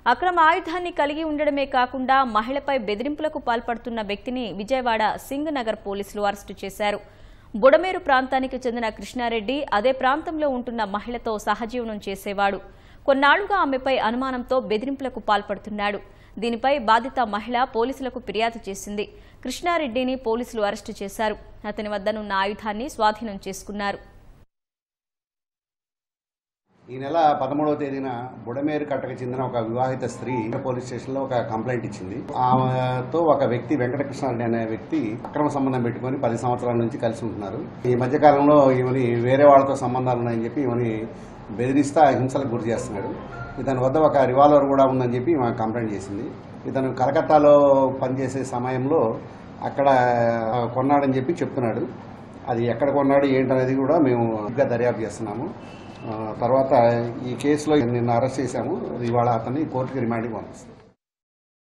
అక్రమ ఆయుధాన్ని కలిగి ఉండడమే కాకుండా మహిళపై బెదిరింపులకు పాల్పడుతున్న వ్యక్తిని విజయవాడ సింగ్ నగర్ పోలీసులు అరెస్టు చేశారు. బుడమేరు ప్రాంతానికి చెందిన కృష్ణారెడ్డి అదే ప్రాంతంలో ఉంటున్న మహిళతో సహజీవనం చేసేవాడు. కొన్నాళ్లుగా ఆమెపై అనుమానంతో బెదిరింపులకు పాల్పడుతున్నాడు. దీనిపై బాధిత మహిళ పోలీసులకు ఫిర్యాదు చేసింది. కృష్ణారెడ్డిని పోలీసులు అరెస్టు చేశారు. అతని వద్దనున్న ఆయుధాన్ని స్వాధీనం చేసుకున్నారు. ఈ నెల 13వ తేదీన బుడమేరు కట్టకు చెందిన ఒక వివాహిత స్త్రీ పోలీస్ స్టేషన్లో ఒక కంప్లైంట్ ఇచ్చింది. ఆమెతో ఒక వ్యక్తి వెంకటకృష్ణారెడ్డి అనే వ్యక్తి అక్రమ సంబంధం పెట్టుకుని 10 సంవత్సరాల నుంచి కలిసి ఉంటున్నారు. ఈ మధ్యకాలంలో ఈమెని వేరే వాళ్ళతో సంబంధాలు ఉన్నాయని చెప్పి ఈమెని బెదిరిస్తా హింసలకు గురి చేస్తున్నాడు. ఇతని వద్ద ఒక రివాల్వర్ కూడా ఉందని చెప్పి ఈమె కంప్లైంట్ చేసింది. ఇతను కలకత్తాలో పనిచేసే సమయంలో అక్కడ కొన్నాడని చెప్పి చెప్తున్నాడు. అది ఎక్కడ కొన్నాడు ఏంటనేది కూడా మేము ఇంకా దర్యాప్తు చేస్తున్నాము. తర్వాత ఈ కేసులో నిన్న అరెస్ట్ చేశాము. ఇవాళ అతన్ని కోర్టుకి రిమాండ్కి పంపిస్తాం.